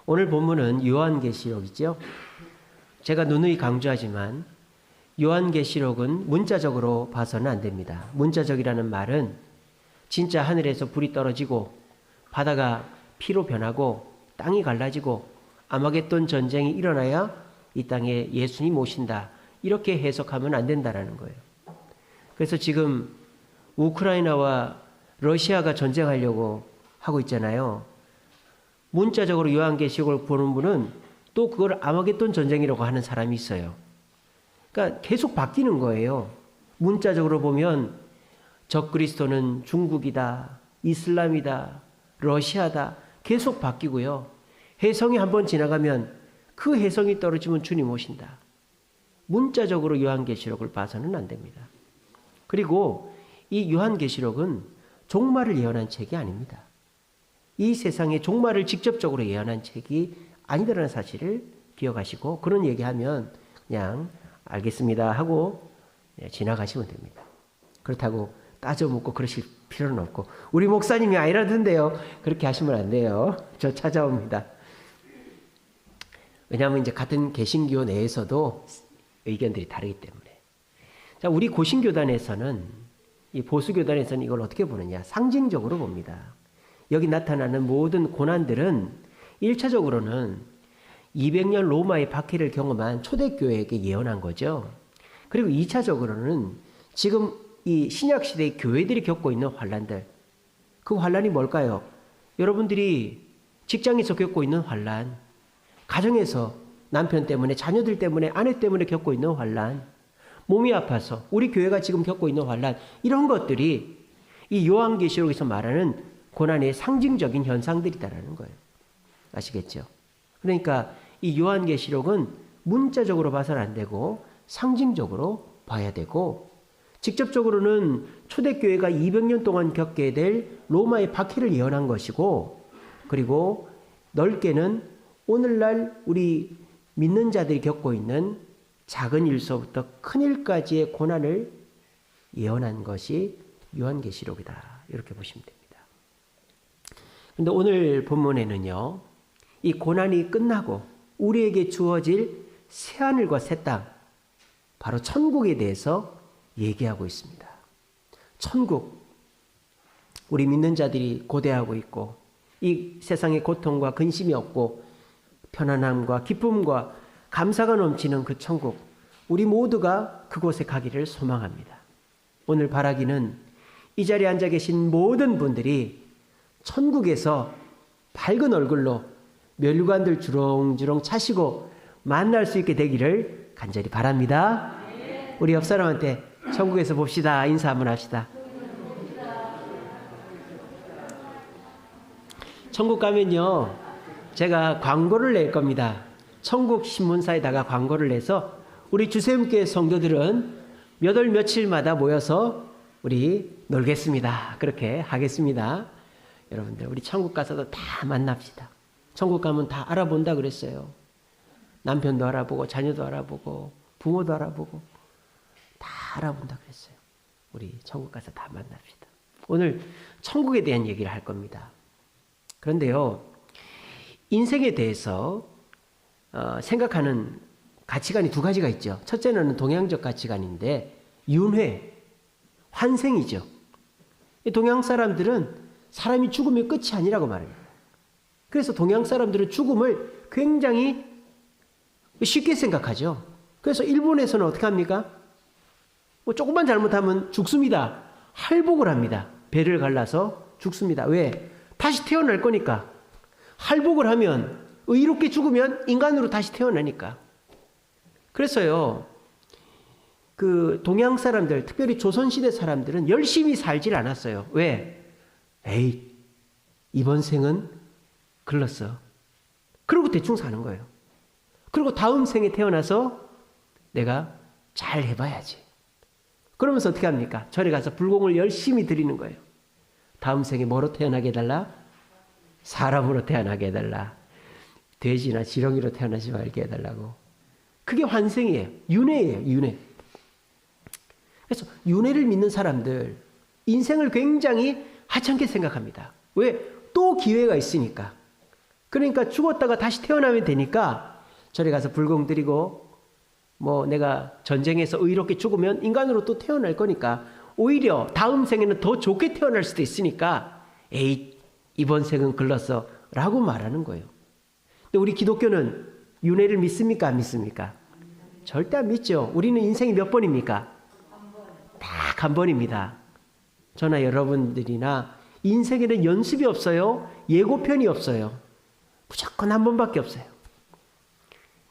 오늘 본문은 요한계시록이죠. 제가 누누이 강조하지만 요한계시록은 문자적으로 봐서는 안 됩니다. 문자적이라는 말은 진짜 하늘에서 불이 떨어지고 바다가 피로 변하고 땅이 갈라지고 아마겟돈 전쟁이 일어나야 이 땅에 예수님 오신다, 이렇게 해석하면 안 된다라는 거예요. 그래서 지금 우크라이나와 러시아가 전쟁하려고 하고 있잖아요. 문자적으로 요한계시록을 보는 분은 또 그걸 아마겟돈 전쟁이라고 하는 사람이 있어요. 그러니까 계속 바뀌는 거예요. 문자적으로 보면 적그리스도는 중국이다, 이슬람이다, 러시아다, 계속 바뀌고요. 해성이 한번 지나가면 그 해성이 떨어지면 주님 오신다. 문자적으로 요한계시록을 봐서는 안 됩니다. 그리고 이 요한계시록은 종말을 예언한 책이 아닙니다. 이 세상의 종말을 직접적으로 예언한 책이 아니다라는 사실을 기억하시고, 그런 얘기하면 그냥 알겠습니다 하고 지나가시면 됩니다. 그렇다고 따져 묻고 그러실 필요는 없고, 우리 목사님이 아니라던데요, 그렇게 하시면 안 돼요. 저 찾아옵니다. 왜냐하면 이제 같은 개신교 내에서도 의견들이 다르기 때문에. 자, 우리 고신교단에서는, 이 보수교단에서는 이걸 어떻게 보느냐, 상징적으로 봅니다. 여기 나타나는 모든 고난들은 1차적으로는 200년 로마의 박해를 경험한 초대교회에게 예언한 거죠. 그리고 2차적으로는 지금 이 신약시대의 교회들이 겪고 있는 환난들, 그 환난이 뭘까요? 여러분들이 직장에서 겪고 있는 환난, 가정에서 남편 때문에, 자녀들 때문에, 아내 때문에 겪고 있는 환난, 몸이 아파서 우리 교회가 지금 겪고 있는 환난, 이런 것들이 이 요한계시록에서 말하는 고난의 상징적인 현상들이다라는 거예요. 아시겠죠? 그러니까 이 요한계시록은 문자적으로 봐서는 안 되고 상징적으로 봐야 되고, 직접적으로는 초대교회가 200년 동안 겪게 될 로마의 박해를 예언한 것이고, 그리고 넓게는 오늘날 우리 믿는 자들이 겪고 있는 작은 일서부터 큰 일까지의 고난을 예언한 것이 요한계시록이다, 이렇게 보시면 됩니다. 근데 오늘 본문에는요, 이 고난이 끝나고 우리에게 주어질 새하늘과 새 땅, 바로 천국에 대해서 얘기하고 있습니다. 천국, 우리 믿는 자들이 고대하고 있고, 이 세상의 고통과 근심이 없고 편안함과 기쁨과 감사가 넘치는 그 천국, 우리 모두가 그곳에 가기를 소망합니다. 오늘 바라기는 이 자리에 앉아 계신 모든 분들이 천국에서 밝은 얼굴로 멸관들 주렁주렁 차시고 만날 수 있게 되기를 간절히 바랍니다. 우리 옆 사람한테 천국에서 봅시다 인사 한번 합시다. 천국 가면요, 제가 광고를 낼 겁니다. 천국 신문사에다가 광고를 내서 우리 주샘교회 성도들은 몇 월 며칠마다 모여서 우리 놀겠습니다. 그렇게 하겠습니다. 여러분들, 우리 천국 가서도 다 만납시다. 천국 가면 다 알아본다 그랬어요. 남편도 알아보고 자녀도 알아보고 부모도 알아보고 다 알아본다 그랬어요. 우리 천국 가서 다 만납시다. 오늘 천국에 대한 얘기를 할 겁니다. 그런데요, 인생에 대해서 생각하는 가치관이 두 가지가 있죠. 첫째는 동양적 가치관인데 윤회, 환생이죠. 동양 사람들은 사람이 죽으면 끝이 아니라고 말합니다. 그래서 동양 사람들은 죽음을 굉장히 쉽게 생각하죠. 그래서 일본에서는 어떻게 합니까? 뭐 조금만 잘못하면 죽습니다. 할복을 합니다. 배를 갈라서 죽습니다. 왜? 다시 태어날 거니까. 할복을 하면 의롭게 죽으면 인간으로 다시 태어나니까. 그래서요, 그 동양 사람들, 특별히 조선시대 사람들은 열심히 살질 않았어요. 왜? 에이, 이번 생은 글렀어. 그러고 대충 사는 거예요. 그리고 다음 생에 태어나서 내가 잘 해봐야지. 그러면서 어떻게 합니까? 절에 가서 불공을 열심히 드리는 거예요. 다음 생에 뭐로 태어나게 해달라? 사람으로 태어나게 해달라. 돼지나 지렁이로 태어나지 말게 해달라고. 그게 환생이에요. 윤회예요. 윤회. 그래서 윤회를 믿는 사람들, 인생을 굉장히 하찮게 생각합니다. 왜? 또 기회가 있으니까. 그러니까 죽었다가 다시 태어나면 되니까 절에 가서 불공 드리고 뭐 내가 전쟁에서 의롭게 죽으면 인간으로 또 태어날 거니까 오히려 다음 생에는 더 좋게 태어날 수도 있으니까 에이 이번 생은 글렀어 라고 말하는 거예요. 근데 우리 기독교는 윤회를 믿습니까? 안 믿습니까? 절대 안 믿죠. 우리는 인생이 몇 번입니까? 딱 한 번입니다. 저나 여러분들이나 인생에는 연습이 없어요. 예고편이 없어요. 무조건 한 번밖에 없어요.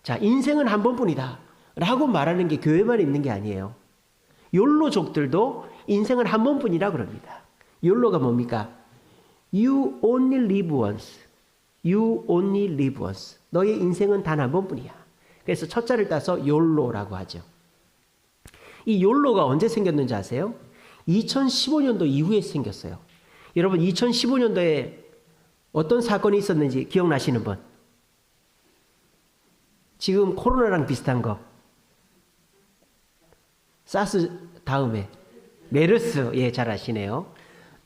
자, 인생은 한 번뿐이다 라고 말하는 게 교회만 있는 게 아니에요. 욜로족들도 인생은 한 번뿐이라 그럽니다. 욜로가 뭡니까? You only live once. You only live once. 너의 인생은 단 한 번뿐이야. 그래서 첫 자를 따서 욜로라고 하죠. 이 욜로가 언제 생겼는지 아세요? 2015년도 이후에 생겼어요. 여러분 2015년도에 어떤 사건이 있었는지 기억나시는 분? 지금 코로나랑 비슷한 거. 사스 다음에 메르스. 예, 잘 아시네요.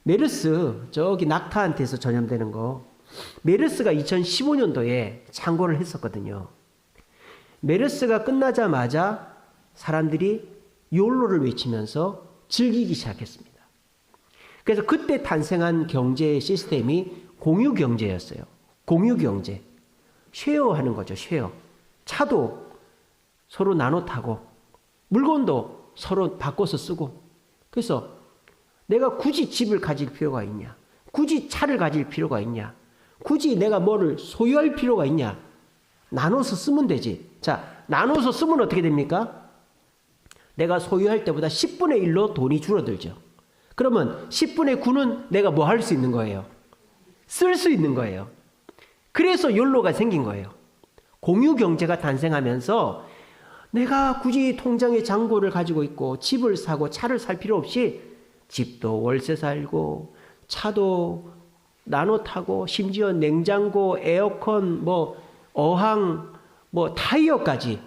메르스 저기 낙타한테서 전염되는 거. 메르스가 2015년도에 창궐을 했었거든요. 메르스가 끝나자마자 사람들이 욜로를 외치면서 즐기기 시작했습니다. 그래서 그때 탄생한 경제 시스템이 공유 경제였어요. 공유 경제. 쉐어하는 거죠. 쉐어. 차도 서로 나눠 타고 물건도 서로 바꿔서 쓰고. 그래서 내가 굳이 집을 가질 필요가 있냐? 굳이 차를 가질 필요가 있냐? 굳이 내가 뭐를 소유할 필요가 있냐? 나눠서 쓰면 되지. 자, 나눠서 쓰면 어떻게 됩니까? 내가 소유할 때보다 10분의 1로 돈이 줄어들죠. 그러면 10분의 9는 내가 뭐 할 수 있는 거예요? 쓸 수 있는 거예요. 그래서 욜로가 생긴 거예요. 공유 경제가 탄생하면서 내가 굳이 통장에 잔고를 가지고 있고 집을 사고 차를 살 필요 없이 집도 월세 살고 차도 나눠 타고 심지어 냉장고, 에어컨, 뭐 어항, 뭐 타이어까지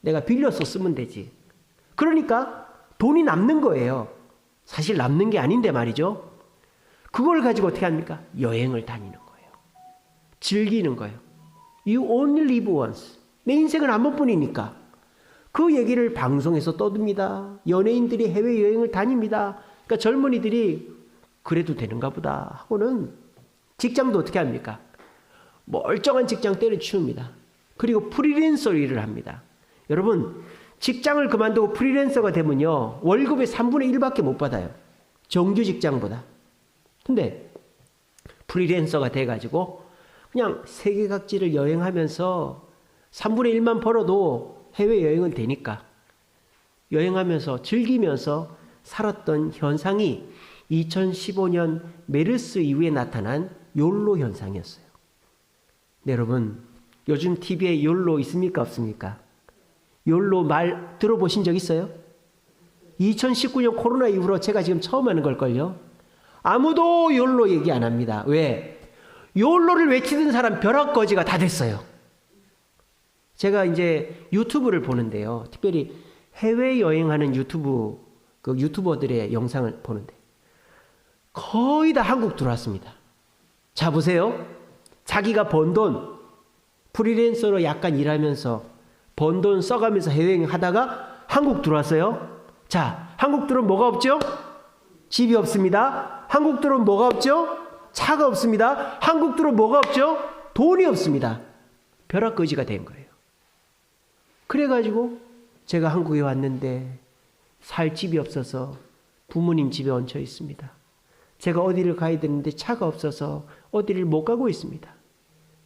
내가 빌려서 쓰면 되지. 그러니까 돈이 남는 거예요. 사실 남는 게 아닌데 말이죠. 그걸 가지고 어떻게 합니까? 여행을 다니는 거예요. 즐기는 거예요. You only live once. 내 인생은 한 번뿐이니까. 그 얘기를 방송에서 떠듭니다. 연예인들이 해외여행을 다닙니다. 그러니까 젊은이들이 그래도 되는가 보다 하고는 직장도 어떻게 합니까? 멀쩡한 직장 때려치웁니다. 그리고 프리랜서 일을 합니다. 여러분 직장을 그만두고 프리랜서가 되면요 월급의 3분의 1밖에 못 받아요. 정규 직장보다. 근데 프리랜서가 돼가지고 그냥 세계 각지를 여행하면서 3분의 1만 벌어도 해외여행은 되니까 여행하면서 즐기면서 살았던 현상이 2015년 메르스 이후에 나타난 욜로 현상이었어요. 네, 여러분 요즘 TV에 욜로 있습니까? 없습니까? 욜로 말 들어보신 적 있어요? 2019년 코로나 이후로 제가 지금 처음 하는 걸걸요? 아무도 욜로 얘기 안 합니다. 왜? 욜로를 외치던 사람 벼락거지가 다 됐어요. 제가 이제 유튜브를 보는데요. 특별히 해외여행하는 그 유튜버들의 영상을 보는데 거의 다 한국 들어왔습니다. 자, 보세요. 자기가 번 돈, 프리랜서로 약간 일하면서 번 돈 써가면서 해외여행 하다가 한국 들어왔어요. 자, 한국 들어오면 뭐가 없죠? 집이 없습니다. 한국 들어오면 뭐가 없죠? 차가 없습니다. 한국 들어오면 뭐가 없죠? 돈이 없습니다. 벼락거지가 된 거예요. 그래가지고 제가 한국에 왔는데 살 집이 없어서 부모님 집에 얹혀 있습니다. 제가 어디를 가야 되는데 차가 없어서 어디를 못 가고 있습니다.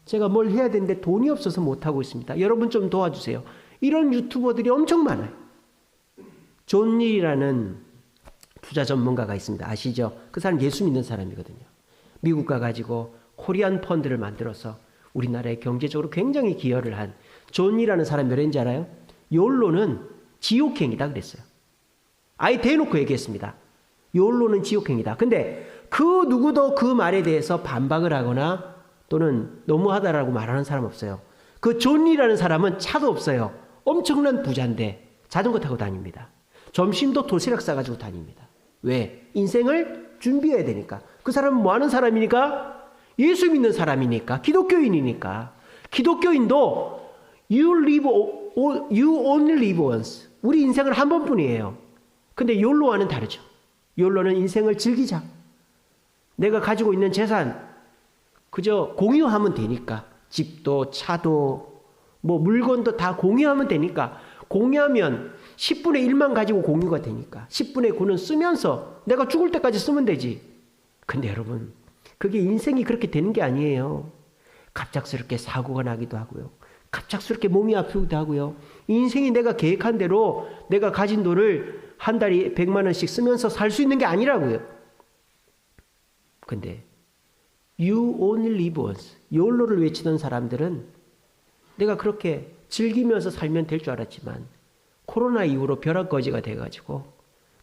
제가 뭘 해야 되는데 돈이 없어서 못하고 있습니다. 여러분 좀 도와주세요. 이런 유튜버들이 엄청 많아요. 존 릴이라는 투자 전문가가 있습니다. 아시죠? 그 사람 예수 믿는 사람이거든요. 미국 가가지고 코리안 펀드를 만들어서 우리나라의 경제적으로 굉장히 기여를 한 존 릴이라는 사람이 뭐랬는지 알아요? 욜로는 지옥행이다 그랬어요. 아예 대놓고 얘기했습니다. 욜로는 지옥행이다. 근데 그 누구도 그 말에 대해서 반박을 하거나 또는 너무하다라고 말하는 사람 없어요. 그 존 릴이라는 사람은 차도 없어요. 엄청난 부자인데 자전거 타고 다닙니다. 점심도 도시락 싸가지고 다닙니다. 왜? 인생을 준비해야 되니까. 그 사람은 뭐 하는 사람이니까? 예수 믿는 사람이니까, 기독교인이니까. 기독교인도 you only live once. 우리 인생은 한 번뿐이에요. 근데 욜로와는 다르죠. 욜로는 인생을 즐기자. 내가 가지고 있는 재산 그저 공유하면 되니까. 집도 차도 뭐 물건도 다 공유하면 되니까. 공유하면 10분의 1만 가지고 공유가 되니까 10분의 9는 쓰면서 내가 죽을 때까지 쓰면 되지. 근데 여러분, 그게 인생이 그렇게 되는 게 아니에요. 갑작스럽게 사고가 나기도 하고요. 갑작스럽게 몸이 아프기도 하고요. 인생이 내가 계획한 대로 내가 가진 돈을 한 달에 100만 원씩 쓰면서 살 수 있는 게 아니라고요. 근데 You only live once. 욜로를 외치던 사람들은 내가 그렇게 즐기면서 살면 될 줄 알았지만 코로나 이후로 벼락거지가 돼가지고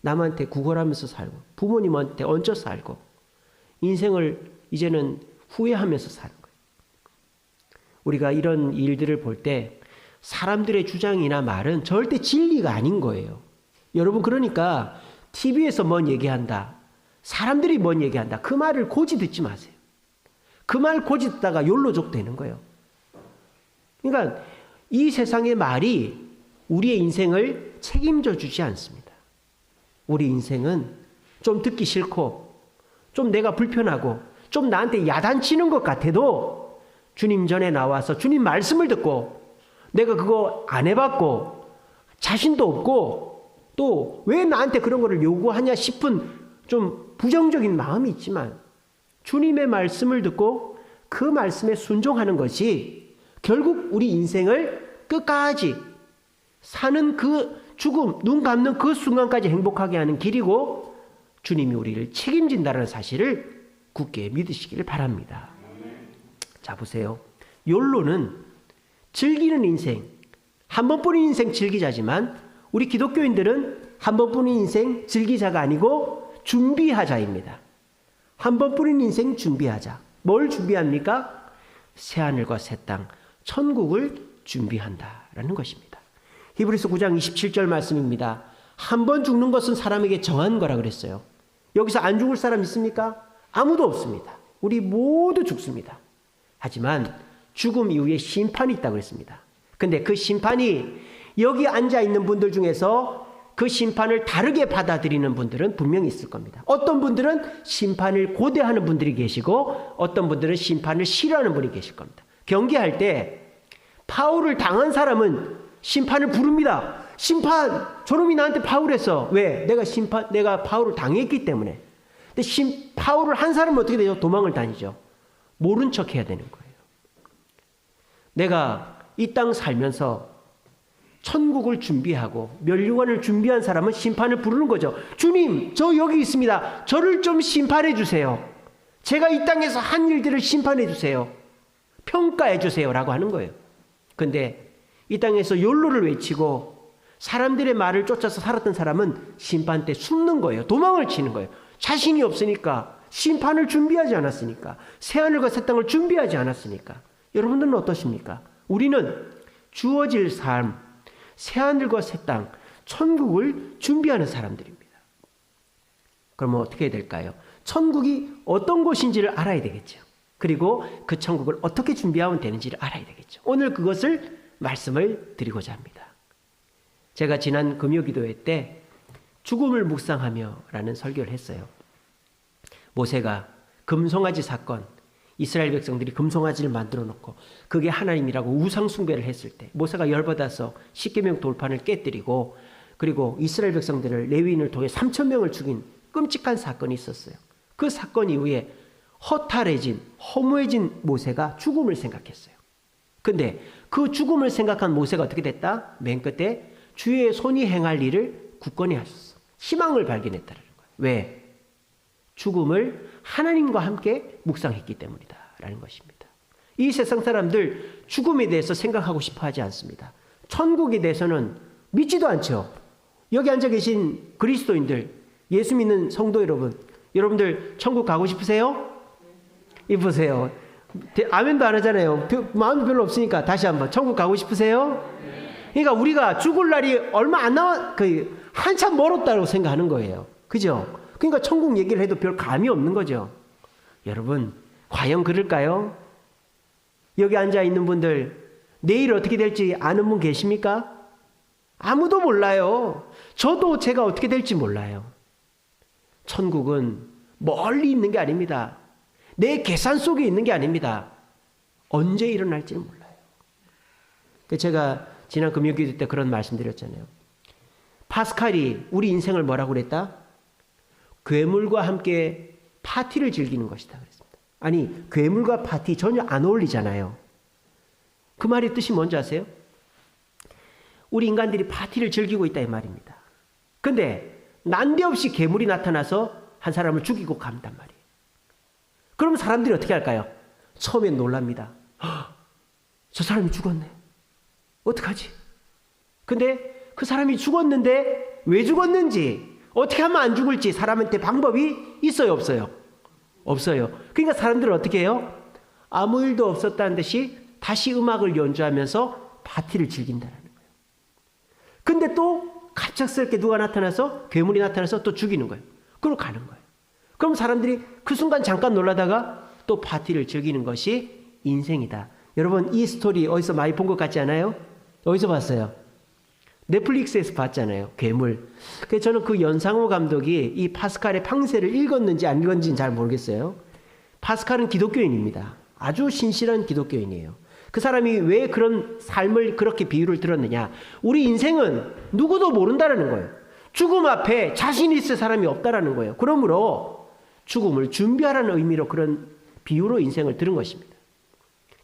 남한테 구걸하면서 살고 부모님한테 얹혀 살고 인생을 이제는 후회하면서 사는 거예요. 우리가 이런 일들을 볼 때 사람들의 주장이나 말은 절대 진리가 아닌 거예요. 여러분, 그러니까 TV에서 뭔 얘기한다, 사람들이 뭔 얘기한다, 그 말을 고지 듣지 마세요. 그 말 고지 듣다가 욜로족 되는 거예요. 그러니까 이 세상의 말이 우리의 인생을 책임져 주지 않습니다. 우리 인생은 좀 듣기 싫고 좀 내가 불편하고 좀 나한테 야단치는 것 같아도 주님 전에 나와서 주님 말씀을 듣고 내가 그거 안 해봤고 자신도 없고 또 왜 나한테 그런 거를 요구하냐 싶은 좀 부정적인 마음이 있지만 주님의 말씀을 듣고 그 말씀에 순종하는 것이 결국 우리 인생을 끝까지 사는 그 죽음, 눈 감는 그 순간까지 행복하게 하는 길이고 주님이 우리를 책임진다는 사실을 굳게 믿으시기를 바랍니다. 자, 보세요. 욜로는 즐기는 인생, 한 번뿐인 인생 즐기자지만 우리 기독교인들은 한 번뿐인 인생 즐기자가 아니고 준비하자입니다. 한 번뿐인 인생 준비하자. 뭘 준비합니까? 새하늘과 새 땅, 천국을 준비한다라는 것입니다. 히브리서 9장 27절 말씀입니다. 한 번 죽는 것은 사람에게 정한 거라 그랬어요. 여기서 안 죽을 사람 있습니까? 아무도 없습니다. 우리 모두 죽습니다. 하지만 죽음 이후에 심판이 있다고 했습니다. 근데 그 심판이 여기 앉아 있는 분들 중에서 그 심판을 다르게 받아들이는 분들은 분명히 있을 겁니다. 어떤 분들은 심판을 고대하는 분들이 계시고 어떤 분들은 심판을 싫어하는 분이 계실 겁니다. 경계할 때 파울을 당한 사람은 심판을 부릅니다. 심판! 저놈이 나한테 파울했어. 왜? 내가 파울을 당했기 때문에. 근데 파울을 한 사람은 어떻게 되죠? 도망을 다니죠. 모른 척 해야 되는 거예요. 내가 이 땅 살면서 천국을 준비하고 멸류관을 준비한 사람은 심판을 부르는 거죠. 주님, 저 여기 있습니다. 저를 좀 심판해 주세요. 제가 이 땅에서 한 일들을 심판해 주세요. 평가해 주세요. 라고 하는 거예요. 근데 이 땅에서 욜로를 외치고 사람들의 말을 쫓아서 살았던 사람은 심판 때 숨는 거예요. 도망을 치는 거예요. 자신이 없으니까, 심판을 준비하지 않았으니까, 새하늘과 새 땅을 준비하지 않았으니까. 여러분들은 어떠십니까? 우리는 주어질 삶, 새하늘과 새 땅, 천국을 준비하는 사람들입니다. 그러면 어떻게 해야 될까요? 천국이 어떤 곳인지를 알아야 되겠죠. 그리고 그 천국을 어떻게 준비하면 되는지를 알아야 되겠죠. 오늘 그것을 말씀을 드리고자 합니다. 제가 지난 금요기도회 때 죽음을 묵상하며 라는 설교를 했어요. 모세가 금송아지 사건, 이스라엘 백성들이 금송아지를 만들어 놓고 그게 하나님이라고 우상 숭배를 했을 때 모세가 열받아서 십계명 돌판을 깨뜨리고 그리고 이스라엘 백성들을 레위인을 통해 3,000명을 죽인 끔찍한 사건이 있었어요. 그 사건 이후에 허무해진 모세가 죽음을 생각했어요. 근데 그 죽음을 생각한 모세가 어떻게 됐다? 맨 끝에 주의 손이 행할 일을 굳건히 하셨어. 희망을 발견했다는 거예요. 왜? 죽음을 하나님과 함께 묵상했기 때문이다 라는 것입니다. 이 세상 사람들 죽음에 대해서 생각하고 싶어 하지 않습니다. 천국에 대해서는 믿지도 않죠. 여기 앉아 계신 그리스도인들, 예수 믿는 성도 여러분, 여러분들 천국 가고 싶으세요? 이보세요. 아멘도 안 하잖아요. 마음이 별로 없으니까 다시 한번 천국 가고 싶으세요? 그러니까 우리가 죽을 날이 얼마 안 한참 멀었다고 생각하는 거예요. 그죠? 그러니까 천국 얘기를 해도 별 감이 없는 거죠. 여러분, 과연 그럴까요? 여기 앉아 있는 분들 내일 어떻게 될지 아는 분 계십니까? 아무도 몰라요. 저도 제가 어떻게 될지 몰라요. 천국은 멀리 있는 게 아닙니다. 내 계산 속에 있는 게 아닙니다. 언제 일어날지 몰라요. 제가 지난 금요기도 때 그런 말씀 드렸잖아요. 파스칼이 우리 인생을 뭐라고 그랬다? 괴물과 함께 파티를 즐기는 것이다 그랬습니다. 아니, 괴물과 파티 전혀 안 어울리잖아요. 그 말의 뜻이 뭔지 아세요? 우리 인간들이 파티를 즐기고 있다 이 말입니다. 근데 난데없이 괴물이 나타나서 한 사람을 죽이고 간단 말이에요. 그럼 사람들이 어떻게 할까요? 처음엔 놀랍니다. 저 사람이 죽었네. 어떡하지? 근데 그 사람이 죽었는데 왜 죽었는지, 어떻게 하면 안 죽을지 사람한테 방법이 있어요, 없어요? 없어요. 그러니까 사람들은 어떻게 해요? 아무 일도 없었다는 듯이 다시 음악을 연주하면서 파티를 즐긴다는 거예요. 근데 또 갑작스럽게 누가 나타나서, 괴물이 나타나서 또 죽이는 거예요. 그러고 가는 거예요. 그럼 사람들이 그 순간 잠깐 놀라다가 또 파티를 즐기는 것이 인생이다. 여러분, 이 스토리 어디서 많이 본 것 같지 않아요? 어디서 봤어요? 넷플릭스에서 봤잖아요. 괴물. 그래서 저는 그 연상호 감독이 이 파스칼의 팡세를 읽었는지 안 읽었는지는 잘 모르겠어요. 파스칼은 기독교인입니다. 아주 신실한 기독교인이에요. 그 사람이 왜 그런 삶을 그렇게 비유를 들었느냐. 우리 인생은 누구도 모른다라는 거예요. 죽음 앞에 자신 있을 사람이 없다라는 거예요. 그러므로 죽음을 준비하라는 의미로 그런 비유로 인생을 들은 것입니다.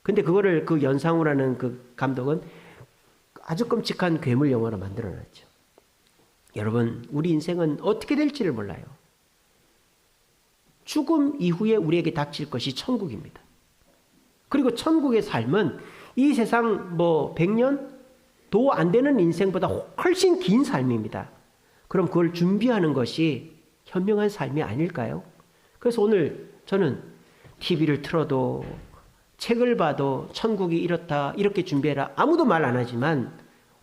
근데 그거를 그 연상우라는 그 감독은 아주 끔찍한 괴물 영화로 만들어놨죠. 여러분, 우리 인생은 어떻게 될지를 몰라요. 죽음 이후에 우리에게 닥칠 것이 천국입니다. 그리고 천국의 삶은 이 세상 100년도 안 되는 인생보다 훨씬 긴 삶입니다. 그럼 그걸 준비하는 것이 현명한 삶이 아닐까요? 그래서 오늘 저는 TV를 틀어도 책을 봐도 천국이 이렇다, 이렇게 준비해라 아무도 말 안 하지만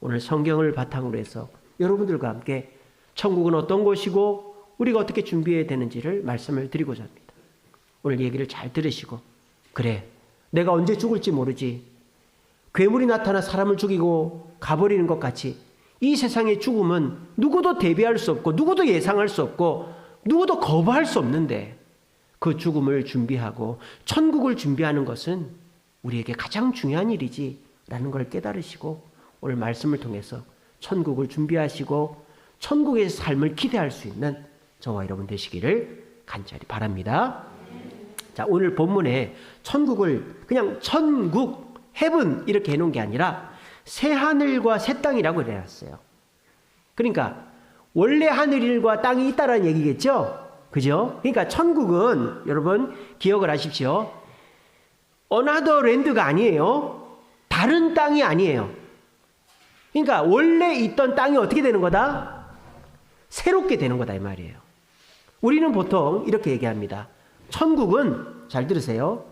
오늘 성경을 바탕으로 해서 여러분들과 함께 천국은 어떤 곳이고 우리가 어떻게 준비해야 되는지를 말씀을 드리고자 합니다. 오늘 얘기를 잘 들으시고, 그래, 내가 언제 죽을지 모르지, 괴물이 나타나 사람을 죽이고 가버리는 것 같이 이 세상의 죽음은 누구도 대비할 수 없고 누구도 예상할 수 없고 누구도 거부할 수 없는데, 그 죽음을 준비하고 천국을 준비하는 것은 우리에게 가장 중요한 일이지라는 걸 깨달으시고 오늘 말씀을 통해서 천국을 준비하시고 천국의 삶을 기대할 수 있는 저와 여러분 되시기를 간절히 바랍니다. 자, 오늘 본문에 천국을 그냥 천국, 헤븐 이렇게 해놓은 게 아니라 새 하늘과 새 땅이라고 해놨어요. 그러니까 원래 하늘과 땅이 있다라는 얘기겠죠? 그죠? 그러니까 천국은 여러분 기억을 하십시오. another land가 아니에요. 다른 땅이 아니에요. 그러니까 원래 있던 땅이 어떻게 되는 거다? 새롭게 되는 거다 이 말이에요. 우리는 보통 이렇게 얘기합니다. 천국은, 잘 들으세요,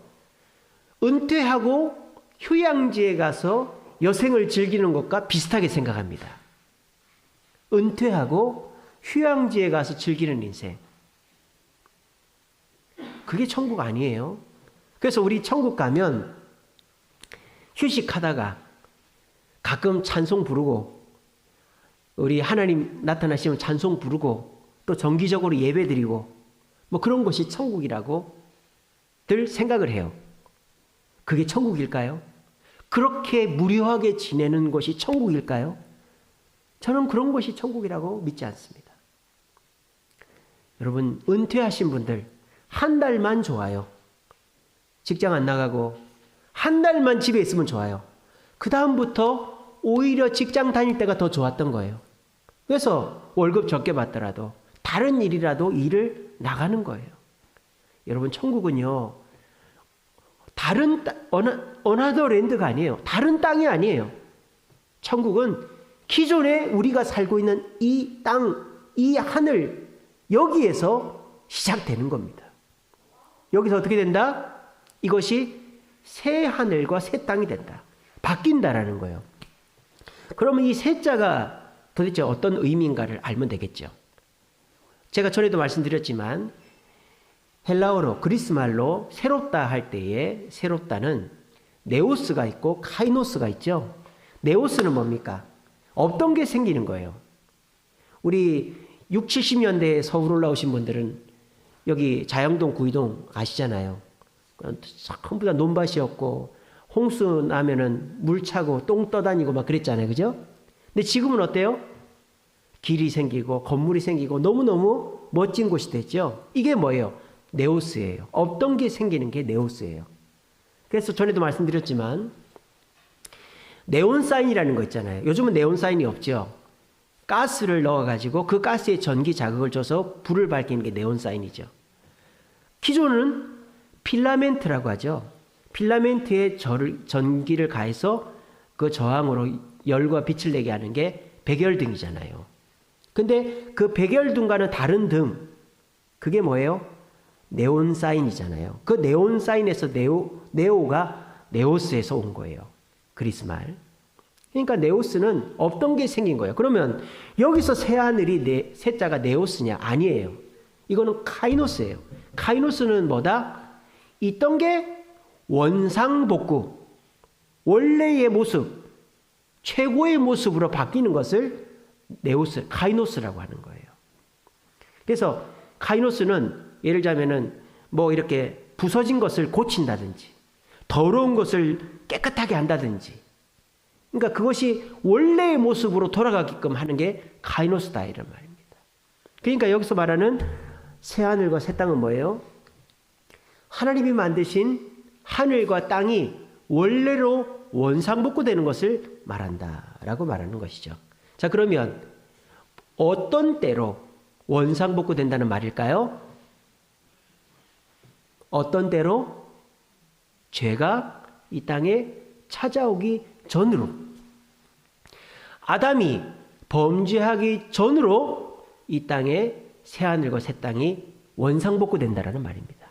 은퇴하고 휴양지에 가서 여생을 즐기는 것과 비슷하게 생각합니다. 은퇴하고 휴양지에 가서 즐기는 인생, 그게 천국 아니에요. 그래서 우리 천국 가면 휴식하다가 가끔 찬송 부르고, 우리 하나님 나타나시면 찬송 부르고 또 정기적으로 예배 드리고 그런 것이 천국이라고 들 생각을 해요. 그게 천국일까요? 그렇게 무료하게 지내는 것이 천국일까요? 저는 그런 것이 천국이라고 믿지 않습니다. 여러분, 은퇴하신 분들 한 달만 좋아요. 직장 안 나가고 한 달만 집에 있으면 좋아요. 그 다음부터 오히려 직장 다닐 때가 더 좋았던 거예요. 그래서 월급 적게 받더라도 다른 일이라도 일을 나가는 거예요. 여러분, 천국은요, 다른 another land가 아니에요. 다른 땅이 아니에요. 천국은 기존에 우리가 살고 있는 이 땅, 이 하늘, 여기에서 시작되는 겁니다. 여기서 어떻게 된다? 이것이 새 하늘과 새 땅이 된다. 바뀐다라는 거예요. 그러면 이 새 자가 도대체 어떤 의미인가를 알면 되겠죠. 제가 전에도 말씀드렸지만 헬라어로 그리스 말로 새롭다 할 때에 새롭다는 네오스가 있고 카이노스가 있죠. 네오스는 뭡니까? 없던 게 생기는 거예요. 우리 6, 70년대에 서울 올라오신 분들은 여기 자영동, 구이동 아시잖아요. 전부 다 논밭이었고 홍수 나면은 물 차고 똥 떠다니고 막 그랬잖아요. 그죠? 근데 지금은 어때요? 길이 생기고 건물이 생기고 너무너무 멋진 곳이 됐죠. 이게 뭐예요? 네오스예요. 없던 게 생기는 게 네오스예요. 그래서 전에도 말씀드렸지만 네온사인이라는 거 있잖아요. 요즘은 네온사인이 없죠. 가스를 넣어가지고 그 가스에 전기 자극을 줘서 불을 밝히는 게 네온사인이죠. 기존은 필라멘트라고 하죠. 필라멘트에 전기를 가해서 그 저항으로 열과 빛을 내게 하는 게 백열등이잖아요. 근데 그 백열등과는 다른 등, 그게 뭐예요? 네온사인이잖아요. 그 네온사인에서 네오가 네오스에서 온 거예요. 그리스 말. 그러니까 네오스는 없던 게 생긴 거예요. 그러면 여기서 새하늘이 새자가 네오스냐? 아니에요. 이거는 카이노스예요. 카이노스는 뭐다? 있던 게 원상복구, 원래의 모습, 최고의 모습으로 바뀌는 것을 네오스, 카이노스라고 하는 거예요. 그래서 카이노스는 예를 들자면은 뭐 이렇게 부서진 것을 고친다든지 더러운 것을 깨끗하게 한다든지, 그러니까 그것이 원래의 모습으로 돌아가게끔 하는 게 카이노스다 이런 말입니다. 그러니까 여기서 말하는 새하늘과 새 땅은 뭐예요? 하나님이 만드신 하늘과 땅이 원래로 원상복구되는 것을 말한다라고 말하는 것이죠. 자, 그러면 어떤 때로 원상복구된다는 말일까요? 어떤 때로? 죄가 이 땅에 찾아오기 전으로, 아담이 범죄하기 전으로 이 땅에 새하늘과 새 땅이 원상복구된다라는 말입니다.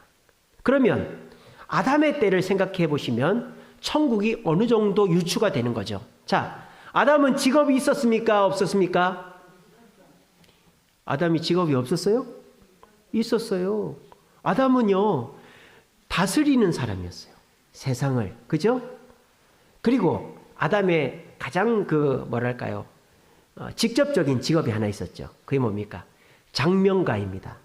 그러면 아담의 때를 생각해 보시면 천국이 어느 정도 유추가 되는 거죠. 자, 아담은 직업이 있었습니까? 없었습니까? 아담이 직업이 없었어요? 있었어요. 아담은요, 다스리는 사람이었어요. 세상을. 그죠? 그리고 아담의 가장 직접적인 직업이 하나 있었죠. 그게 뭡니까? 장명가입니다.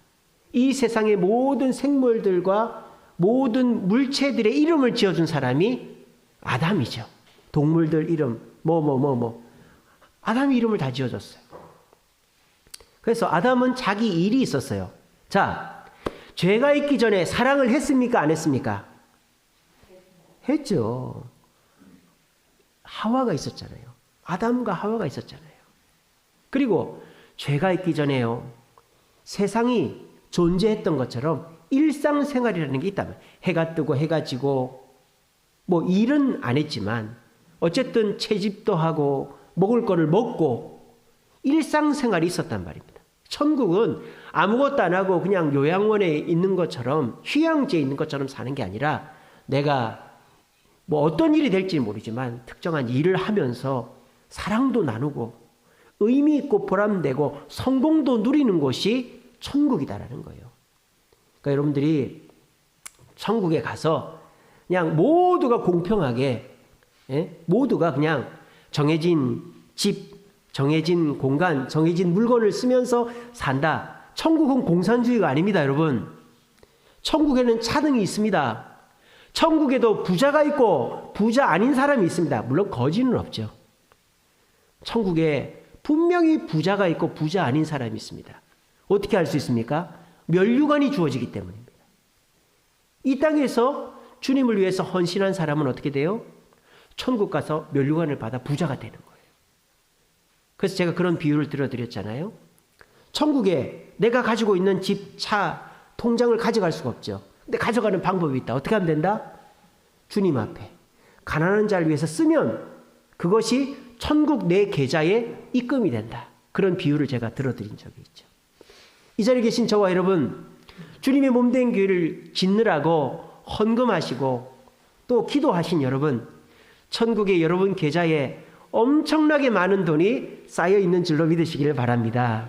이 세상의 모든 생물들과 모든 물체들의 이름을 지어준 사람이 아담이죠. 동물들 이름, 아담이 이름을 다 지어줬어요. 그래서 아담은 자기 일이 있었어요. 자, 죄가 있기 전에 사랑을 했습니까? 안 했습니까? 했죠. 하와가 있었잖아요. 아담과 하와가 있었잖아요. 그리고 죄가 있기 전에요, 세상이 존재했던 것처럼 일상생활이라는 게 있다면, 해가 뜨고 해가 지고 일은 안 했지만 어쨌든 채집도 하고 먹을 거를 먹고 일상생활이 있었단 말입니다. 천국은 아무것도 안 하고 그냥 요양원에 있는 것처럼, 휴양지에 있는 것처럼 사는 게 아니라 내가 어떤 일이 될지 모르지만 특정한 일을 하면서 사랑도 나누고 의미 있고 보람되고 성공도 누리는 곳이 천국이다라는 거예요. 그러니까 여러분들이 천국에 가서 그냥 모두가 공평하게, 모두가 그냥 정해진 집, 정해진 공간, 정해진 물건을 쓰면서 산다. 천국은 공산주의가 아닙니다, 여러분. 천국에는 차등이 있습니다. 천국에도 부자가 있고 부자 아닌 사람이 있습니다. 물론 거지는 없죠. 천국에 분명히 부자가 있고 부자 아닌 사람이 있습니다. 어떻게 알 수 있습니까? 면류관이 주어지기 때문입니다. 이 땅에서 주님을 위해서 헌신한 사람은 어떻게 돼요? 천국 가서 면류관을 받아 부자가 되는 거예요. 그래서 제가 그런 비유를 들어드렸잖아요. 천국에 내가 가지고 있는 집, 차, 통장을 가져갈 수가 없죠. 근데 가져가는 방법이 있다. 어떻게 하면 된다? 주님 앞에 가난한 자를 위해서 쓰면 그것이 천국 내 계좌에 입금이 된다. 그런 비유를 제가 들어드린 적이 있죠. 이 자리에 계신 저와 여러분, 주님의 몸된 교회를 짓느라고 헌금하시고 또 기도하신 여러분, 천국의 여러분 계좌에 엄청나게 많은 돈이 쌓여 있는 줄로 믿으시기를 바랍니다.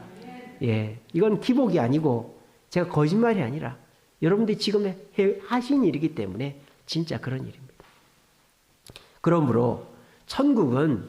예, 이건 기복이 아니고 제가 거짓말이 아니라 여러분들이 지금 하신 일이기 때문에 진짜 그런 일입니다. 그러므로 천국은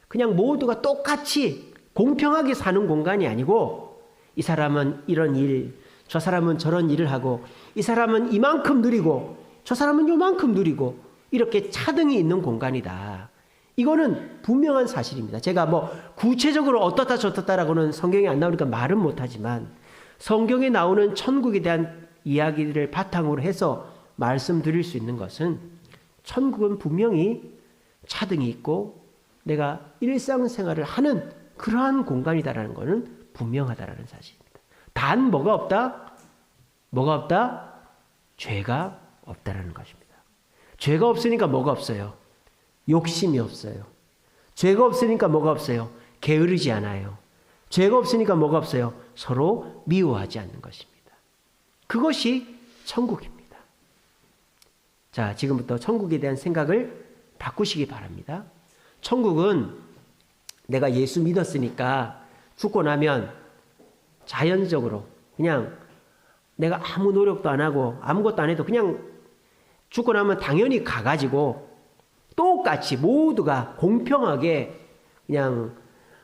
그냥 모두가 똑같이 공평하게 사는 공간이 아니고 이 사람은 이런 일, 저 사람은 저런 일을 하고 이 사람은 이만큼 누리고 저 사람은 요만큼 누리고 이렇게 차등이 있는 공간이다. 이거는 분명한 사실입니다. 제가 뭐 구체적으로 어떻다 저떻다라고는 성경에 안 나오니까 말은 못하지만 성경에 나오는 천국에 대한 이야기를 바탕으로 해서 말씀드릴 수 있는 것은 천국은 분명히 차등이 있고 내가 일상생활을 하는 그러한 공간이다라는 것은 분명하다라는 사실입니다. 단 뭐가 없다? 뭐가 없다? 죄가 없다라는 것입니다. 죄가 없으니까 뭐가 없어요? 욕심이 없어요. 죄가 없으니까 뭐가 없어요? 게으르지 않아요. 죄가 없으니까 뭐가 없어요? 서로 미워하지 않는 것입니다. 그것이 천국입니다. 자, 지금부터 천국에 대한 생각을 바꾸시기 바랍니다. 천국은 내가 예수 믿었으니까 죽고 나면 자연적으로 그냥 내가 아무 노력도 안 하고 아무것도 안 해도 그냥 죽고 나면 당연히 가가지고 똑같이 모두가 공평하게 그냥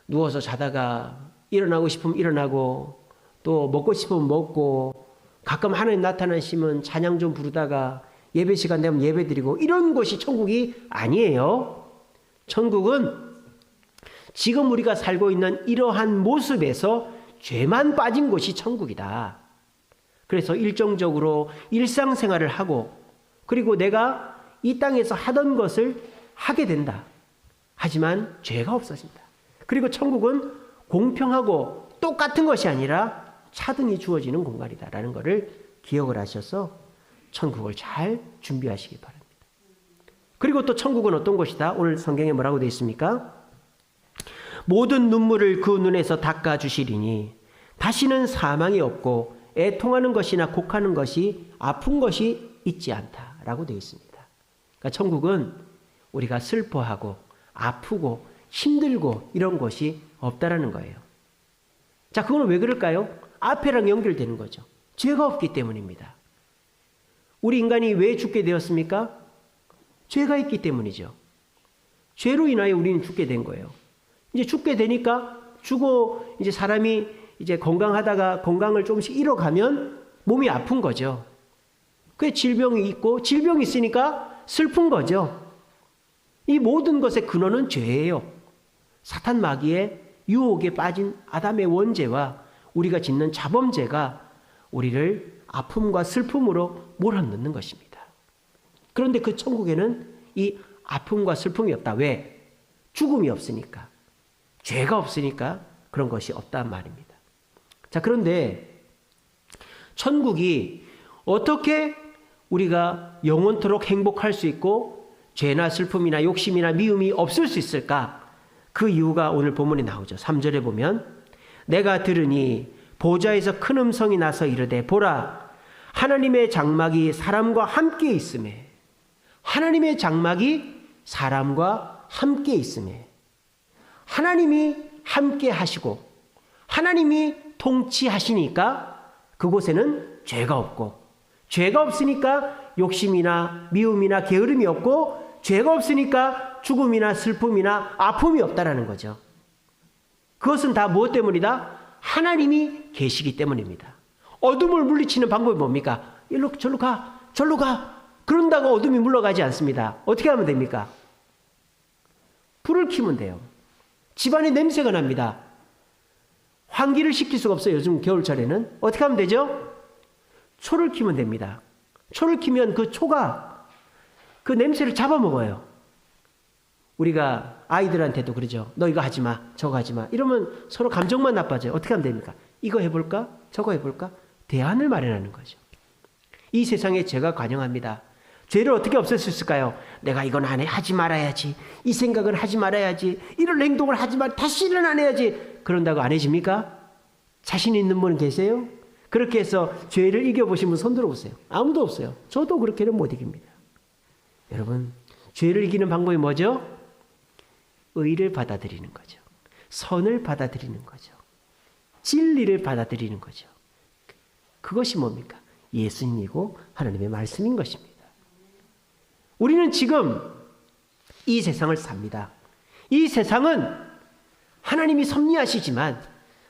누워서 자다가 일어나고 싶으면 일어나고 또 먹고 싶으면 먹고 가끔 하나님 나타나시면 찬양 좀 부르다가 예배 시간 되면 예배 드리고 이런 것이 천국이 아니에요. 천국은 지금 우리가 살고 있는 이러한 모습에서 죄만 빠진 곳이 천국이다. 그래서 일정적으로 일상생활을 하고 그리고 내가 이 땅에서 하던 것을 하게 된다. 하지만 죄가 없어진다. 그리고 천국은 공평하고 똑같은 것이 아니라 차등이 주어지는 공간이다라는 것을 기억을 하셔서 천국을 잘 준비하시기 바랍니다. 그리고 또 천국은 어떤 곳이다? 오늘 성경에 뭐라고 되어 있습니까? 모든 눈물을 그 눈에서 닦아주시리니 다시는 사망이 없고 애통하는 것이나 곡하는 것이 아픈 것이 있지 않다라고 되어 있습니다. 그러니까 천국은 우리가 슬퍼하고 아프고 힘들고 이런 것이 없다라는 거예요. 자, 그건 왜 그럴까요? 앞에랑 연결되는 거죠. 죄가 없기 때문입니다. 우리 인간이 왜 죽게 되었습니까? 죄가 있기 때문이죠. 죄로 인하여 우리는 죽게 된 거예요. 이제 죽게 되니까 죽어 이제 사람이 이제 건강하다가 건강을 조금씩 잃어가면 몸이 아픈 거죠. 그게 질병이 있고 질병이 있으니까 슬픈 거죠. 이 모든 것의 근원은 죄예요. 사탄 마귀의 유혹에 빠진 아담의 원죄와 우리가 짓는 자범죄가 우리를 아픔과 슬픔으로 몰아넣는 것입니다. 그런데 그 천국에는 이 아픔과 슬픔이 없다. 왜? 죽음이 없으니까. 죄가 없으니까 그런 것이 없단 말입니다. 자, 그런데 천국이 어떻게 우리가 영원토록 행복할 수 있고 죄나 슬픔이나 욕심이나 미움이 없을 수 있을까? 그 이유가 오늘 본문에 나오죠. 3절에 보면 내가 들으니 보좌에서 큰 음성이 나서 이르되 보라 하나님의 장막이 사람과 함께 있음에 하나님의 장막이 사람과 함께 있음에 하나님이 함께 하시고 하나님이 통치하시니까 그곳에는 죄가 없고 죄가 없으니까 욕심이나 미움이나 게으름이 없고 죄가 없으니까 죽음이나 슬픔이나 아픔이 없다라는 거죠. 그것은 다 무엇 때문이다? 하나님이 계시기 때문입니다. 어둠을 물리치는 방법이 뭡니까? 일로 절로 가 절로 가 그런다고 어둠이 물러가지 않습니다. 어떻게 하면 됩니까? 불을 켜면 돼요. 집안에 냄새가 납니다. 환기를 시킬 수가 없어요. 요즘 겨울철에는. 어떻게 하면 되죠? 초를 켜면 됩니다. 초를 켜면 그 초가 그 냄새를 잡아먹어요. 우리가 아이들한테도 그러죠. 너 이거 하지 마. 저거 하지 마. 이러면 서로 감정만 나빠져요. 어떻게 하면 됩니까? 이거 해볼까? 저거 해볼까? 대안을 마련하는 거죠. 이 세상에 죄가 관영합니다. 죄를 어떻게 없앨 수 있을까요? 내가 이건 안 해. 하지 말아야지. 이 생각은 하지 말아야지. 이런 행동을 하지 말. 다시는 안 해야지. 그런다고 안 해집니까? 자신 있는 분 계세요? 그렇게 해서 죄를 이겨보신 분 손 들어보세요. 아무도 없어요. 저도 그렇게는 못 이깁니다. 여러분, 죄를 이기는 방법이 뭐죠? 의를 받아들이는 거죠. 선을 받아들이는 거죠. 진리를 받아들이는 거죠. 그것이 뭡니까? 예수님이고 하나님의 말씀인 것입니다. 우리는 지금 이 세상을 삽니다. 이 세상은 하나님이 섭리하시지만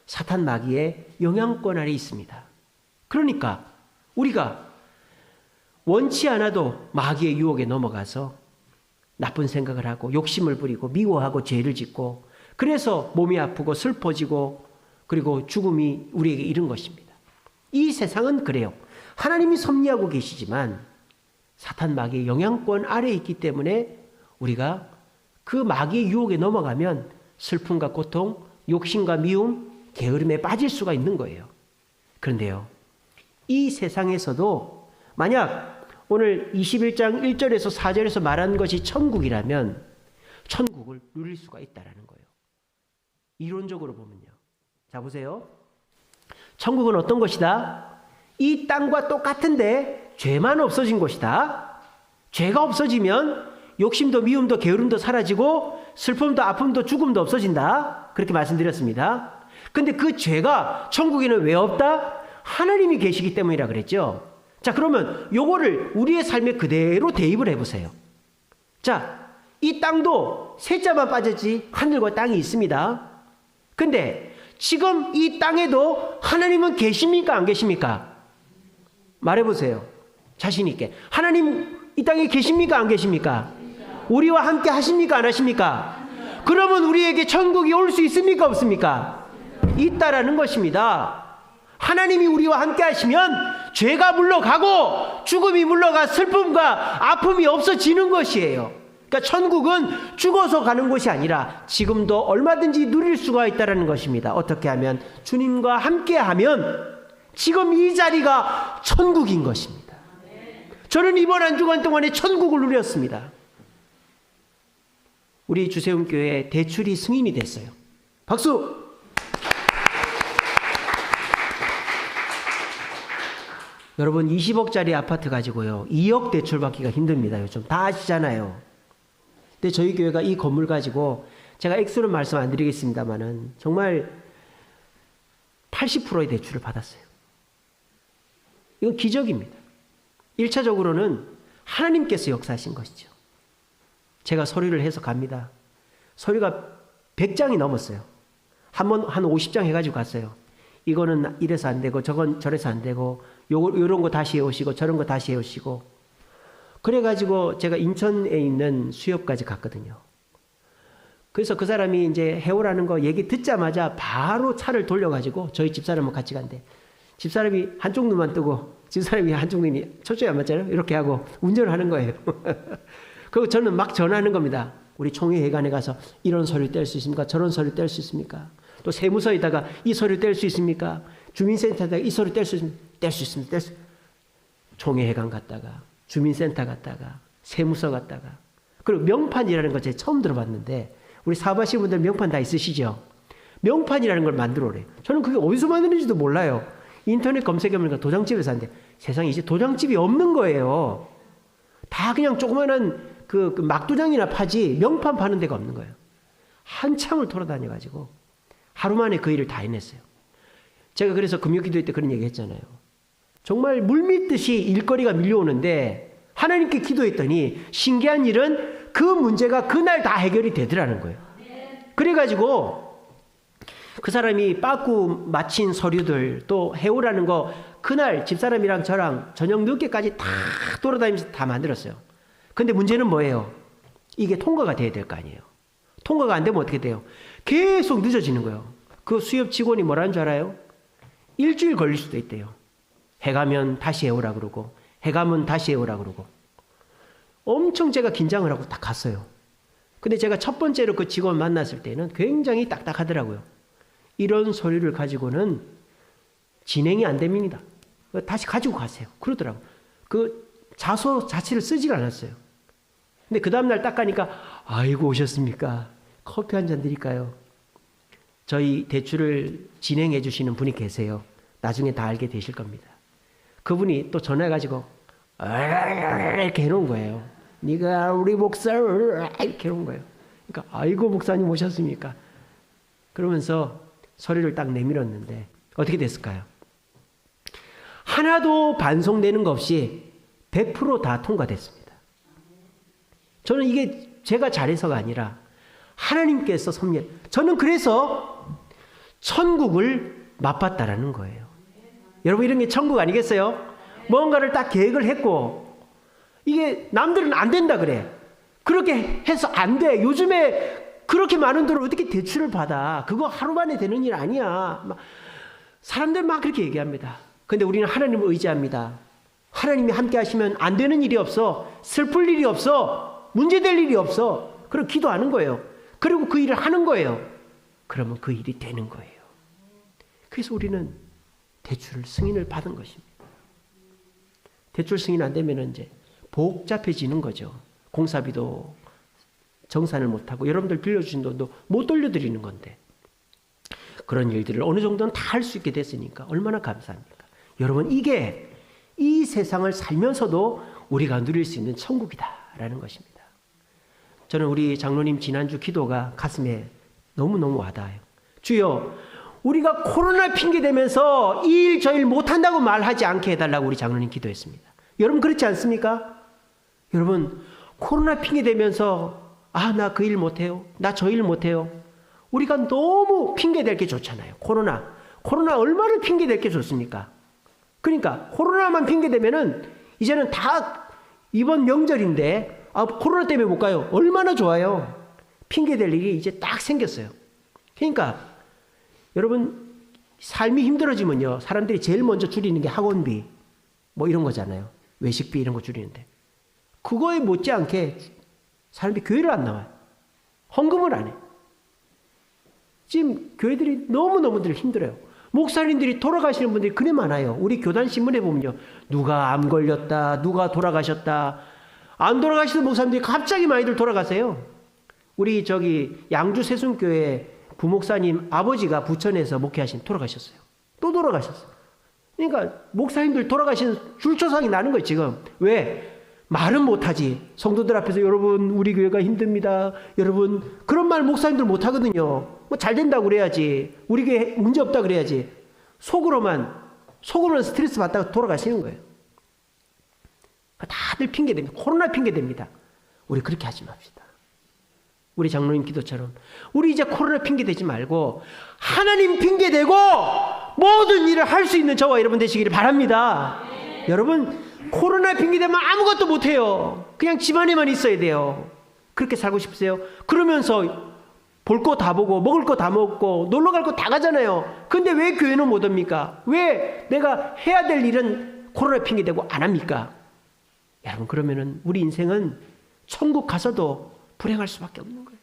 사탄 마귀의 영향권 아래 있습니다. 그러니까 우리가 원치 않아도 마귀의 유혹에 넘어가서 나쁜 생각을 하고 욕심을 부리고 미워하고 죄를 짓고 그래서 몸이 아프고 슬퍼지고 그리고 죽음이 우리에게 이른 것입니다. 이 세상은 그래요. 하나님이 섭리하고 계시지만 사탄 마귀의 영향권 아래에 있기 때문에 우리가 그 마귀의 유혹에 넘어가면 슬픔과 고통, 욕심과 미움, 게으름에 빠질 수가 있는 거예요. 그런데요, 이 세상에서도 만약 오늘 21장 1절에서 4절에서 말한 것이 천국이라면 천국을 누릴 수가 있다는 거예요. 이론적으로 보면요. 자, 보세요. 천국은 어떤 것이다? 이 땅과 똑같은데 죄만 없어진 것이다. 죄가 없어지면 욕심도 미움도 게으름도 사라지고 슬픔도 아픔도 죽음도 없어진다. 그렇게 말씀드렸습니다. 근데 그 죄가 천국에는 왜 없다? 하나님이 계시기 때문이라 그랬죠. 자, 그러면 요거를 우리의 삶에 그대로 대입을 해보세요. 자, 이 땅도 셋자만 빠졌지 하늘과 땅이 있습니다. 근데 지금 이 땅에도 하나님은 계십니까? 안 계십니까? 말해보세요. 자신 있게. 하나님 이 땅에 계십니까? 안 계십니까? 우리와 함께 하십니까? 안 하십니까? 그러면 우리에게 천국이 올 수 있습니까? 없습니까? 있다라는 것입니다. 하나님이 우리와 함께 하시면 죄가 물러가고 죽음이 물러가 슬픔과 아픔이 없어지는 것이에요. 그러니까 천국은 죽어서 가는 곳이 아니라 지금도 얼마든지 누릴 수가 있다는 것입니다. 어떻게 하면? 주님과 함께 하면 지금 이 자리가 천국인 것입니다. 저는 이번 한 주간 동안에 천국을 누렸습니다. 우리 주세훈교회 대출이 승인이 됐어요. 박수! 여러분 20억짜리 아파트 가지고요 2억 대출 받기가 힘듭니다. 요즘 다 아시잖아요. 근데 저희 교회가 이 건물 가지고 제가 액수는 말씀 안 드리겠습니다만은 정말 80%의 대출을 받았어요. 이건 기적입니다. 1차적으로는 하나님께서 역사하신 것이죠. 제가 서류를 해서 갑니다. 서류가 100장이 넘었어요. 한 50장 해가지고 갔어요. 이거는 이래서 안 되고 저건 저래서 안 되고 요런 거 다시 해오시고 저런 거 다시 해오시고 그래가지고 제가 인천에 있는 수협까지 갔거든요. 그래서 그 사람이 이제 해오라는 거 얘기 듣자마자 바로 차를 돌려가지고 저희 집사람하고 같이 간대. 집사람이 한쪽 눈만 뜨고 집사람이 한쪽 눈이 초점이 안 맞잖아요. 이렇게 하고 운전을 하는 거예요. 그리고 저는 막 전화하는 겁니다. 우리 총회회관에 가서 이런 서류 뗄 수 있습니까? 저런 서류 뗄 수 있습니까? 또 세무서에다가 이 서류 뗄 수 있습니까? 주민센터에다가 이 서류 뗄 수 있습니까? 뗄 수 있습니다. 총회회관 갔다가 주민센터 갔다가 세무서 갔다가 그리고 명판이라는 거 제가 처음 들어봤는데 우리 사업하시는 분들 명판 다 있으시죠? 명판이라는 걸 만들어 오래요. 저는 그게 어디서 만드는지도 몰라요. 인터넷 검색해보니까 도장집에서 하는데 세상에 이제 도장집이 없는 거예요. 다 그냥 조그마한 그 막도장이나 파지 명판 파는 데가 없는 거예요. 한참을 돌아다녀가지고 하루 만에 그 일을 다 해냈어요. 제가 그래서 금요기도회 때 그런 얘기 했잖아요. 정말 물밀듯이 일거리가 밀려오는데 하나님께 기도했더니 신기한 일은 그 문제가 그날 다 해결이 되더라는 거예요. 그래가지고 그 사람이 빠꾸 마친 서류들 또 해오라는 거 그날 집사람이랑 저랑 저녁 늦게까지 다 돌아다니면서 다 만들었어요. 근데 문제는 뭐예요? 이게 통과가 돼야 될 거 아니에요. 통과가 안 되면 어떻게 돼요? 계속 늦어지는 거예요. 그 수협 직원이 뭐라는 줄 알아요? 일주일 걸릴 수도 있대요. 해가면 다시 해오라 그러고 해가면 다시 해오라 그러고 엄청 제가 긴장을 하고 딱 갔어요. 근데 제가 첫 번째로 그 직원 만났을 때는 굉장히 딱딱하더라고요. 이런 서류를 가지고는 진행이 안 됩니다. 다시 가지고 가세요. 그러더라고요. 그 자소 자체를 쓰질 않았어요. 근데 그 다음날 딱 가니까 아이고 오셨습니까? 커피 한 잔 드릴까요? 저희 대출을 진행해 주시는 분이 계세요. 나중에 다 알게 되실 겁니다. 그분이 또 전화해가지고 이렇게 해놓은 거예요. 네가 우리 목사를 이렇게 해놓은 거예요. 그러니까 아이고 목사님 오셨습니까? 그러면서 서류를 딱 내밀었는데 어떻게 됐을까요? 하나도 반송되는 것 없이 100% 통과됐습니다. 저는 이게 제가 잘해서가 아니라 하나님께서 섭리. 저는 그래서 천국을 맛봤다라는 거예요. 여러분, 이런 게 천국 아니겠어요? 뭔가를 딱 계획을 했고, 이게 남들은 안 된다 그래. 그렇게 해서 안 돼. 요즘에 그렇게 많은 돈을 어떻게 대출을 받아? 그거 하루 만에 되는 일 아니야. 사람들 막 그렇게 얘기합니다. 근데 우리는 하나님을 의지합니다. 하나님이 함께 하시면 안 되는 일이 없어. 슬플 일이 없어. 문제될 일이 없어. 그럼 기도하는 거예요. 그리고 그 일을 하는 거예요. 그러면 그 일이 되는 거예요. 그래서 우리는 대출 승인을 받은 것입니다. 대출 승인 안 되면 이제 복잡해지는 거죠. 공사비도 정산을 못하고 여러분들 빌려주신 돈도 못 돌려드리는 건데, 그런 일들을 어느 정도는 다 할 수 있게 됐으니까 얼마나 감사합니까? 여러분, 이게 이 세상을 살면서도 우리가 누릴 수 있는 천국이다라는 것입니다. 저는 우리 장로님 지난주 기도가 가슴에 너무너무 와닿아요. 주여, 우리가 코로나 핑계대면서 이 일 저 일 못한다고 말하지 않게 해달라고 우리 장로님 기도했습니다. 여러분, 그렇지 않습니까? 여러분, 코로나 핑계대면서 나 그 일 못해요. 나 저 일 못해요. 우리가 너무 핑계댈 게 좋잖아요. 코로나 얼마나 핑계댈 게 좋습니까? 그러니까 코로나만 핑계대면은 이제는 다 이번 명절인데 코로나 때문에 못 가요. 얼마나 좋아요. 핑계댈 일이 이제 딱 생겼어요. 그러니까 여러분, 삶이 힘들어지면요, 사람들이 제일 먼저 줄이는 게 학원비 뭐 이런 거잖아요. 외식비 이런 거 줄이는데, 그거에 못지않게 사람들이 교회를 안 나와요. 헌금을 안 해. 지금 교회들이 너무너무들 힘들어요. 목사님들이 돌아가시는 분들이 그래 많아요. 우리 교단 신문에 보면요, 누가 암 걸렸다, 누가 돌아가셨다. 안 돌아가시는 목사님들이 갑자기 많이들 돌아가세요. 우리 양주 세순교회 부목사님 아버지가 부천에서 목회하신 돌아가셨어요. 또 돌아가셨어요. 그러니까 목사님들 돌아가시는 줄초상이 나는 거예요, 지금. 왜? 말은 못하지. 성도들 앞에서 여러분, 우리 교회가 힘듭니다. 여러분, 그런 말 목사님들 못하거든요. 뭐 잘 된다고 그래야지. 우리 교회 문제 없다 그래야지. 속으로는 스트레스 받다가 돌아가시는 거예요. 다들 핑계댑니다. 코로나 핑계댑니다. 우리 그렇게 하지 맙시다. 우리 장로님 기도처럼 우리 이제 코로나 핑계대지 말고 하나님 핑계대고 모든 일을 할 수 있는 저와 여러분 되시기를 바랍니다. 여러분, 코로나 핑계대면 아무것도 못해요. 그냥 집안에만 있어야 돼요. 그렇게 살고 싶으세요? 그러면서 볼 거 다 보고 먹을 거 다 먹고 놀러 갈 거 다 가잖아요. 근데 왜 교회는 못 옵니까? 왜 내가 해야 될 일은 코로나 핑계대고 안 합니까? 여러분, 그러면은 우리 인생은 천국 가서도 불행할 수밖에 없는 거예요.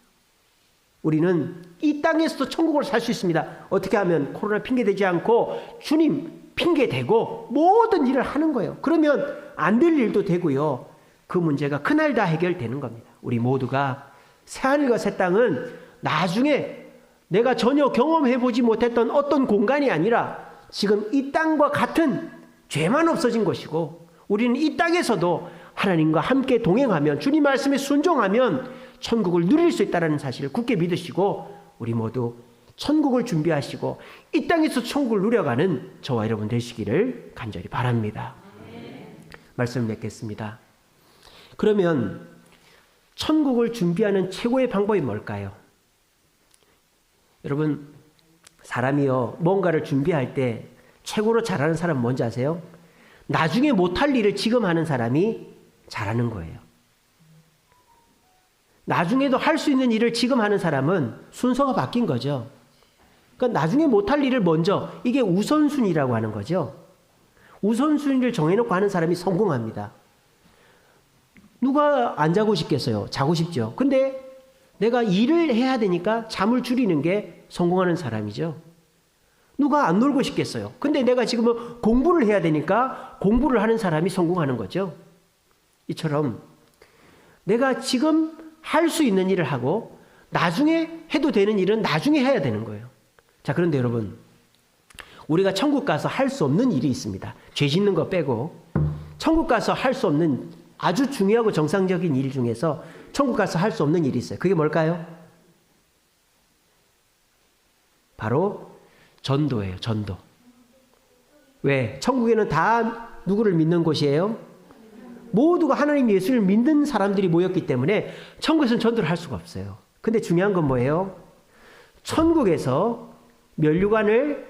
우리는 이 땅에서도 천국을 살 수 있습니다. 어떻게 하면? 코로나 핑계대지 않고 주님 핑계대고 모든 일을 하는 거예요. 그러면 안 될 일도 되고요, 그 문제가 그날 다 해결되는 겁니다. 우리 모두가 새하늘과 새 땅은 나중에 내가 전혀 경험해보지 못했던 어떤 공간이 아니라 지금 이 땅과 같은 죄만 없어진 것이고, 우리는 이 땅에서도 하나님과 함께 동행하면, 주님 말씀에 순종하면 천국을 누릴 수 있다는 사실을 굳게 믿으시고, 우리 모두 천국을 준비하시고 이 땅에서 천국을 누려가는 저와 여러분 되시기를 간절히 바랍니다. 말씀을 맺겠습니다. 그러면 천국을 준비하는 최고의 방법이 뭘까요? 여러분, 사람이요, 뭔가를 준비할 때 최고로 잘하는 사람은 뭔지 아세요? 나중에 못할 일을 지금 하는 사람이 잘하는 거예요. 나중에도 할 수 있는 일을 지금 하는 사람은 순서가 바뀐 거죠. 그러니까 나중에 못할 일을 먼저, 이게 우선순위라고 하는 거죠. 우선순위를 정해놓고 하는 사람이 성공합니다. 누가 안 자고 싶겠어요? 자고 싶죠. 근데 내가 일을 해야 되니까 잠을 줄이는 게 성공하는 사람이죠. 누가 안 놀고 싶겠어요? 근데 내가 지금 공부를 해야 되니까 공부를 하는 사람이 성공하는 거죠. 이처럼 내가 지금 할 수 있는 일을 하고 나중에 해도 되는 일은 나중에 해야 되는 거예요. 자, 그런데 여러분, 우리가 천국 가서 할 수 없는 일이 있습니다. 죄 짓는 거 빼고 천국 가서 할 수 없는 아주 중요하고 정상적인 일 중에서 천국 가서 할 수 없는 일이 있어요. 그게 뭘까요? 바로 전도예요. 전도. 왜? 천국에는 다 누구를 믿는 곳이에요? 모두가 하나님 예수를 믿는 사람들이 모였기 때문에 천국에서는 전도를 할 수가 없어요. 근데 중요한 건 뭐예요? 천국에서 면류관을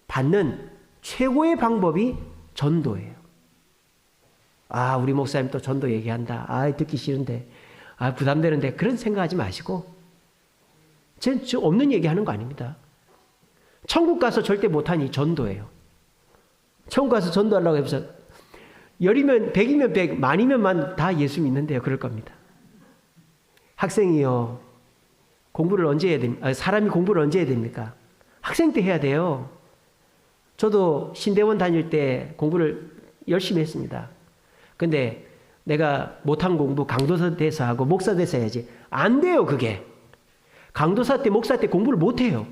받는 최고의 방법이 전도예요. 아, 우리 목사님 또 전도 얘기한다. 아, 듣기 싫은데. 아, 부담되는데. 그런 생각하지 마시고. 쟤는 없는 얘기하는 거 아닙니다. 천국 가서 절대 못하니 전도예요. 천국 가서 전도하려고 해서 10이면 100이면 100, 만이면 만 다 예수 믿는데요. 그럴 겁니다. 학생이요. 공부를 언제 해야 됩니까? 사람이 공부를 언제 해야 됩니까? 학생 때 해야 돼요. 저도 신대원 다닐 때 공부를 열심히 했습니다. 근데 내가 못한 공부 강도사 돼서 하고 목사 돼서 해야지. 안 돼요, 그게. 강도사 때, 목사 때 공부를 못 해요.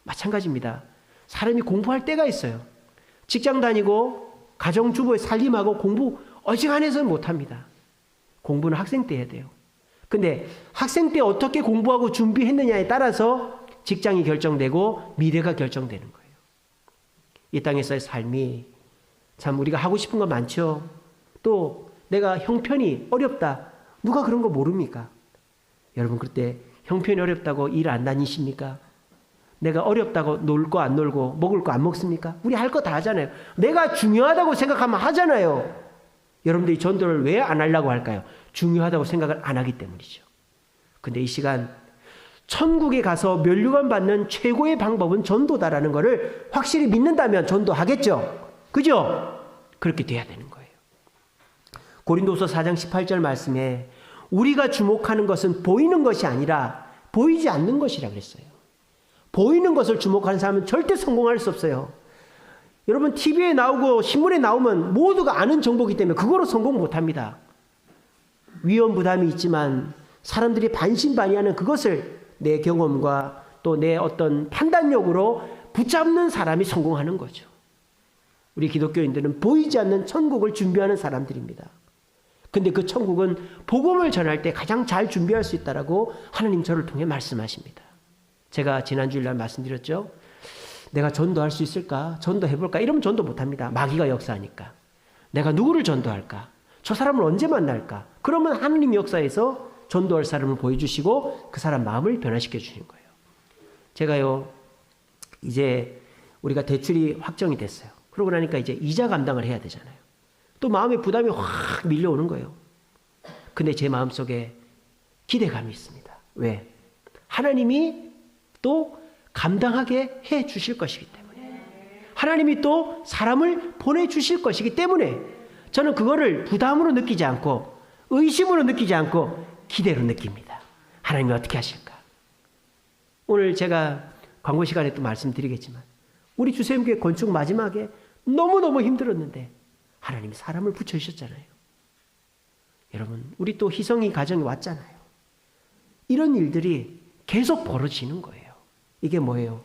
마찬가지입니다. 사람이 공부할 때가 있어요. 직장 다니고 가정주부의 살림하고 공부 어지간해서는 못합니다. 공부는 학생 때 해야 돼요. 근데 학생 때 어떻게 공부하고 준비했느냐에 따라서 직장이 결정되고 미래가 결정되는 거예요. 이 땅에서의 삶이 참 우리가 하고 싶은 거 많죠. 또 내가 형편이 어렵다. 누가 그런 거 모릅니까? 여러분 그때 형편이 어렵다고 일 안 다니십니까? 내가 어렵다고 놀 거 안 놀고 먹을 거 안 먹습니까? 우리 할 거 다 하잖아요. 내가 중요하다고 생각하면 하잖아요. 여러분들이 전도를 왜 안 하려고 할까요? 중요하다고 생각을 안 하기 때문이죠. 근데 이 시간 천국에 가서 면류관 받는 최고의 방법은 전도다라는 것을 확실히 믿는다면 전도하겠죠. 그죠? 그렇게 돼야 되는 거예요. 고린도서 4장 18절 말씀에 우리가 주목하는 것은 보이는 것이 아니라 보이지 않는 것이라 그랬어요. 보이는 것을 주목하는 사람은 절대 성공할 수 없어요. 여러분 TV에 나오고 신문에 나오면 모두가 아는 정보이기 때문에 그거로 성공 못합니다. 위험 부담이 있지만 사람들이 반신반의하는 그것을 내 경험과 또 내 어떤 판단력으로 붙잡는 사람이 성공하는 거죠. 우리 기독교인들은 보이지 않는 천국을 준비하는 사람들입니다. 근데 그 천국은 복음을 전할 때 가장 잘 준비할 수 있다라고 하나님 저를 통해 말씀하십니다. 제가 지난 주일날 말씀드렸죠. 내가 전도할 수 있을까? 전도해볼까? 이러면 전도 못합니다. 마귀가 역사하니까. 내가 누구를 전도할까? 저 사람을 언제 만날까? 그러면 하나님 역사에서 전도할 사람을 보여주시고 그 사람 마음을 변화시켜 주시는 거예요. 제가요, 이제 우리가 대출이 확정이 됐어요. 그러고 나니까 이제 이자 감당을 해야 되잖아요. 또 마음에 부담이 확 밀려오는 거예요. 근데 제 마음속에 기대감이 있습니다. 왜? 하나님이 또 감당하게 해 주실 것이기 때문에. 하나님이 또 사람을 보내주실 것이기 때문에 저는 그거를 부담으로 느끼지 않고 의심으로 느끼지 않고 기대로 느낍니다. 하나님이 어떻게 하실까? 오늘 제가 광고 시간에 또 말씀드리겠지만 우리 주세임교회 건축 마지막에 너무너무 힘들었는데 하나님이 사람을 붙여주셨잖아요. 여러분 우리 또 희성이 가정에 왔잖아요. 이런 일들이 계속 벌어지는 거예요. 이게 뭐예요?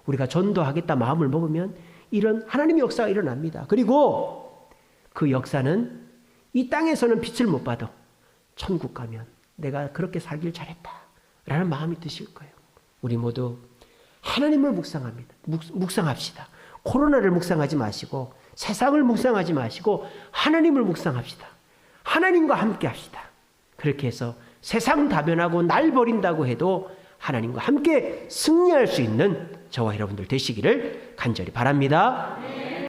우리가 전도하겠다 마음을 먹으면 이런 하나님의 역사가 일어납니다. 그리고 그 역사는 이 땅에서는 빛을 못 봐도 천국 가면 내가 그렇게 살길 잘했다 라는 마음이 드실 거예요. 우리 모두 하나님을 묵상합시다. 코로나를 묵상하지 마시고 세상을 묵상하지 마시고 하나님을 묵상합시다. 하나님과 함께 합시다. 그렇게 해서 세상 다 변하고 날 버린다고 해도 하나님과 함께 승리할 수 있는 저와 여러분들 되시기를 간절히 바랍니다.